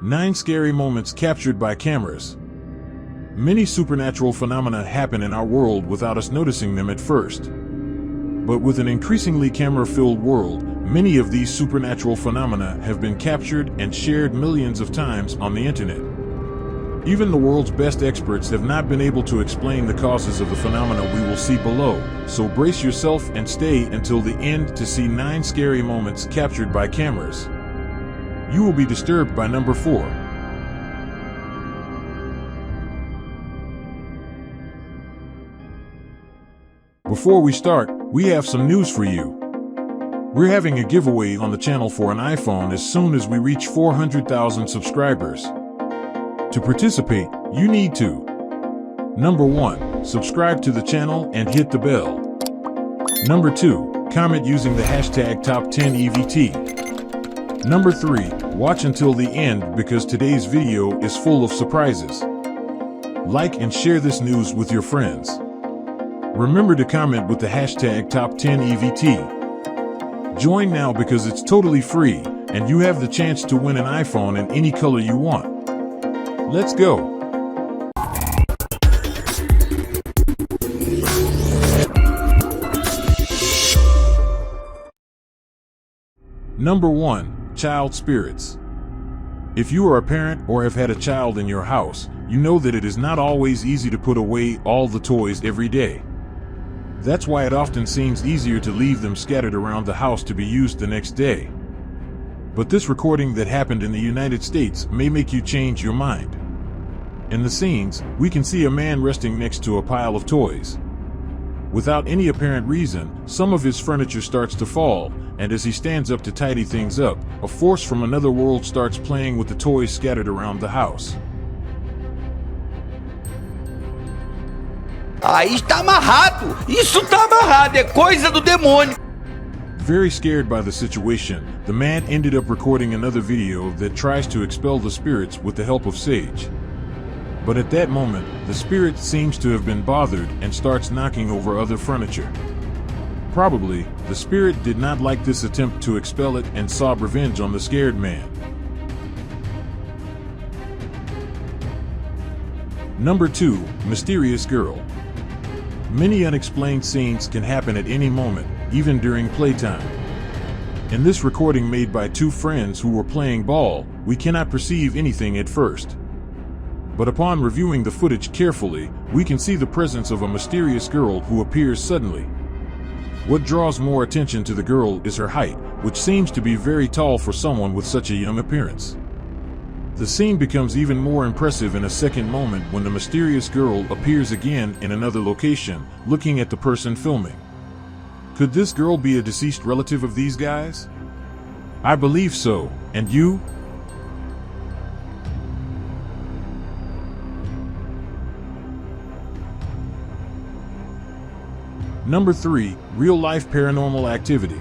9 scary moments captured by cameras. Many supernatural phenomena happen in our world without us noticing them at first. But with an increasingly camera-filled world, many of these supernatural phenomena have been captured and shared millions of times on the internet. Even the world's best experts have not been able to explain the causes of the phenomena we will see below, so brace yourself and stay until the end to see 9 scary moments captured by cameras. You will be disturbed by number 4. Before we start, we have some news for you. We're having a giveaway on the channel for an iPhone as soon as we reach 400,000 subscribers. To participate, you need to: number 1, subscribe to the channel and hit the bell. Number 2, comment using the hashtag #Top10EVT. Number 3, watch until the end because today's video is full of surprises. Like and share this news with your friends. Remember to comment with the hashtag Top10EVT. Join now because it's totally free and you have the chance to win an iPhone in any color you want. Let's go! Number 1, child spirits. If you are a parent or have had a child in your house, you know that it is not always easy to put away all the toys every day. That's why it often seems easier to leave them scattered around the house to be used the next day. But this recording that happened in the United States may make you change your mind. In the scenes, we can see a man resting next to a pile of toys. Without any apparent reason, some of his furniture starts to fall, and as he stands up to tidy things up, a force from another world starts playing with the toys scattered around the house. Aí está amarrado! Isso está amarrado! É coisa do demônio! Very scared by the situation, the man ended up recording another video that tries to expel the spirits with the help of sage. But at that moment, the spirit seems to have been bothered and starts knocking over other furniture. Probably, the spirit did not like this attempt to expel it and sought revenge on the scared man. Number 2, mysterious girl. Many unexplained scenes can happen at any moment, even during playtime. In this recording made by 2 friends who were playing ball, we cannot perceive anything at first. But upon reviewing the footage carefully, we can see the presence of a mysterious girl who appears suddenly. What draws more attention to the girl is her height, which seems to be very tall for someone with such a young appearance. The scene becomes even more impressive in a second moment when the mysterious girl appears again in another location, looking at the person filming. Could this girl be a deceased relative of these guys? I believe so, and you? Number 3, real-life paranormal activity.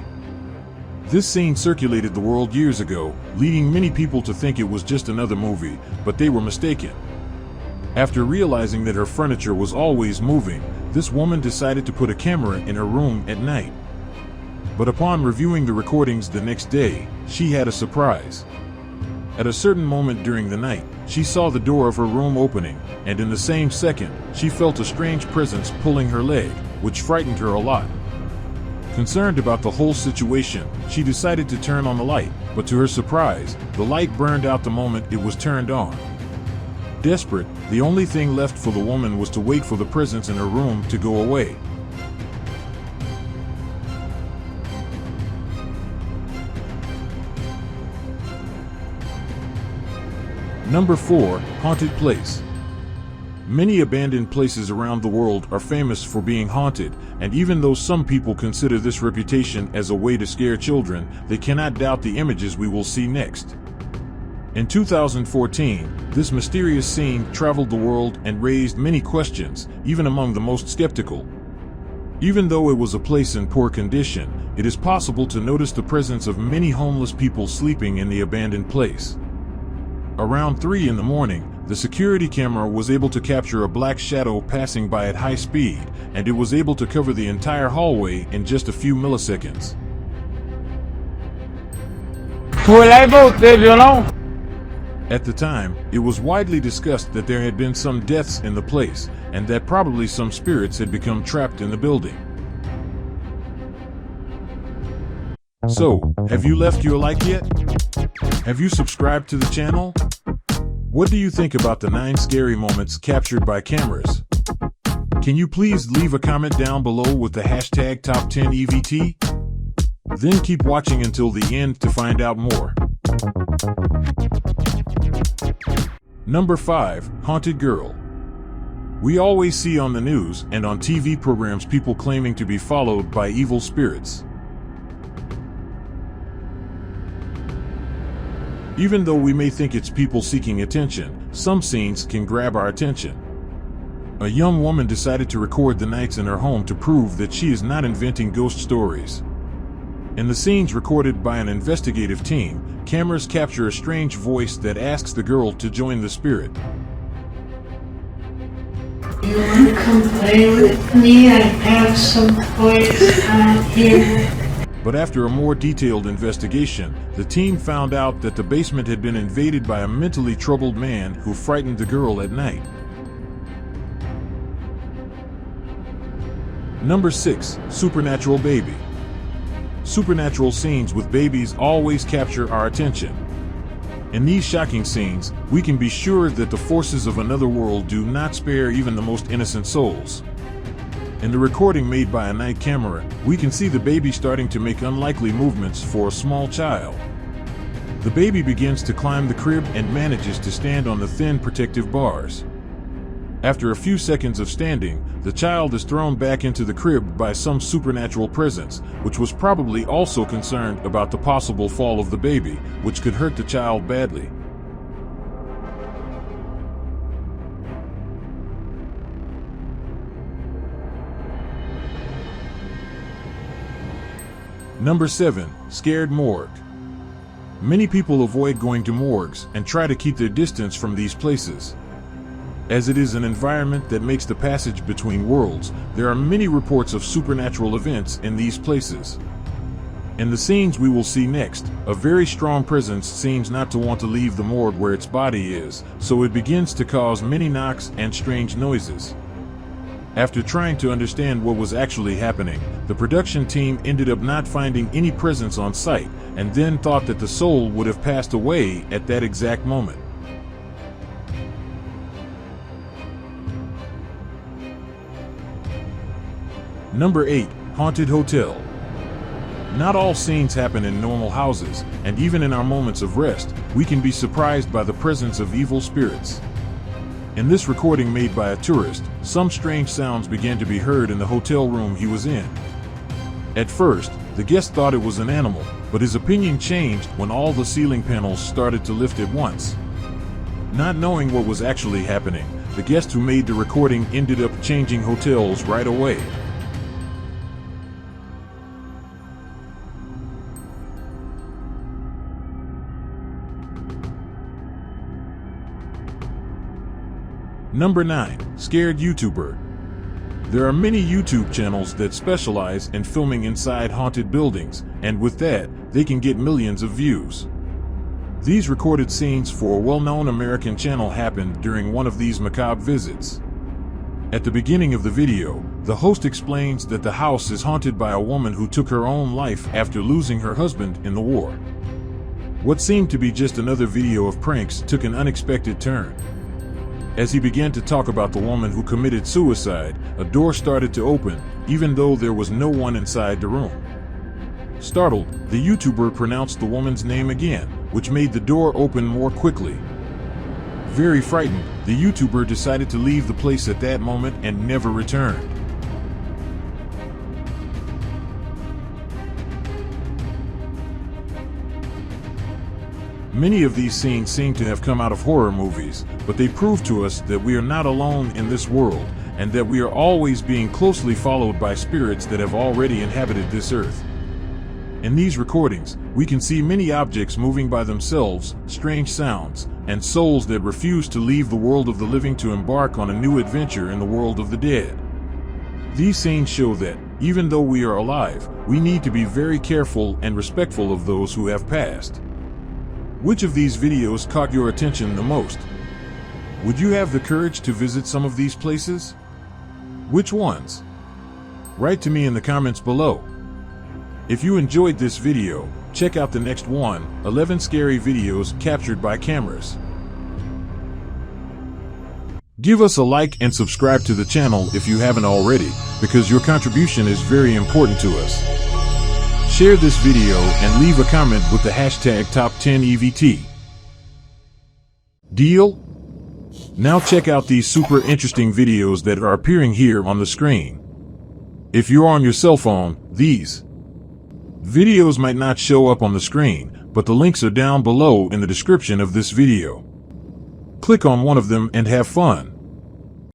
This scene circulated the world years ago, leading many people to think it was just another movie, but they were mistaken. After realizing that her furniture was always moving, this woman decided to put a camera in her room at night. But upon reviewing the recordings the next day, she had a surprise. At a certain moment during the night, she saw the door of her room opening, and in the same second, she felt a strange presence pulling her leg, which frightened her a lot. Concerned about the whole situation, she decided to turn on the light, but to her surprise, the light burned out the moment it was turned on. Desperate, the only thing left for the woman was to wait for the presence in her room to go away. Number 4, haunted place. Many abandoned places around the world are famous for being haunted, and even though some people consider this reputation as a way to scare children, they cannot doubt the images we will see next. In 2014, this mysterious scene traveled the world and raised many questions, even among the most skeptical. Even though it was a place in poor condition, it is possible to notice the presence of many homeless people sleeping in the abandoned place. Around 3 in the morning, the security camera was able to capture a black shadow passing by at high speed, and it was able to cover the entire hallway in just a few milliseconds. Foi lá e voltei, viu não? At the time, it was widely discussed that there had been some deaths in the place, and that probably some spirits had become trapped in the building. So, have you left your like yet? Have you subscribed to the channel? What do you think about the 9 scary moments captured by cameras? Can you please leave a comment down below with the hashtag #Top10EVT? Then keep watching until the end to find out more. Number 5. Haunted Girl. We always see on the news and on TV programs people claiming to be followed by evil spirits. Even though we may think it's people seeking attention, some scenes can grab our attention. A young woman decided to record the nights in her home to prove that she is not inventing ghost stories. In the scenes recorded by an investigative team, cameras capture a strange voice that asks the girl to join the spirit. You want to come play with me? I have some toys out here. But after a more detailed investigation, the team found out that the basement had been invaded by a mentally troubled man who frightened the girl at night. Number 6. Supernatural Baby. Supernatural scenes with babies always capture our attention. In these shocking scenes, we can be sure that the forces of another world do not spare even the most innocent souls. In the recording made by a night camera, we can see the baby starting to make unlikely movements for a small child. The baby begins to climb the crib and manages to stand on the thin protective bars. After a few seconds of standing, the child is thrown back into the crib by some supernatural presence, which was probably also concerned about the possible fall of the baby, which could hurt the child badly. Number 7. Scared Morgue. Many people avoid going to morgues and try to keep their distance from these places. As it is an environment that makes the passage between worlds, there are many reports of supernatural events in these places. In the scenes we will see next, a very strong presence seems not to want to leave the morgue where its body is, so it begins to cause many knocks and strange noises. After trying to understand what was actually happening, the production team ended up not finding any presence on site, and then thought that the soul would have passed away at that exact moment. Number 8. Haunted Hotel. Not all scenes happen in normal houses, and even in our moments of rest, we can be surprised by the presence of evil spirits. In this recording made by a tourist, some strange sounds began to be heard in the hotel room he was in. At first, the guest thought it was an animal, but his opinion changed when all the ceiling panels started to lift at once. Not knowing what was actually happening, the guest who made the recording ended up changing hotels right away. Number 9. Scared YouTuber. There are many YouTube channels that specialize in filming inside haunted buildings, and with that, they can get millions of views. These recorded scenes for a well-known American channel happened during one of these macabre visits. At the beginning of the video, the host explains that the house is haunted by a woman who took her own life after losing her husband in the war. What seemed to be just another video of pranks took an unexpected turn. As he began to talk about the woman who committed suicide, a door started to open, even though there was no one inside the room. Startled, the YouTuber pronounced the woman's name again, which made the door open more quickly. Very frightened, the YouTuber decided to leave the place at that moment and never returned. Many of these scenes seem to have come out of horror movies, but they prove to us that we are not alone in this world, and that we are always being closely followed by spirits that have already inhabited this earth. In these recordings, we can see many objects moving by themselves, strange sounds, and souls that refuse to leave the world of the living to embark on a new adventure in the world of the dead. These scenes show that, even though we are alive, we need to be very careful and respectful of those who have passed. Which of these videos caught your attention the most? Would you have the courage to visit some of these places? Which ones? Write to me in the comments below. If you enjoyed this video, check out the next one, 11 scary videos captured by cameras. Give us a like and subscribe to the channel if you haven't already, because your contribution is very important to us. Share this video and leave a comment with the hashtag #Top10EVT. Deal? Now check out these super interesting videos that are appearing here on the screen. If you're on your cell phone, these videos might not show up on the screen, but the links are down below in the description of this video. Click on one of them and have fun.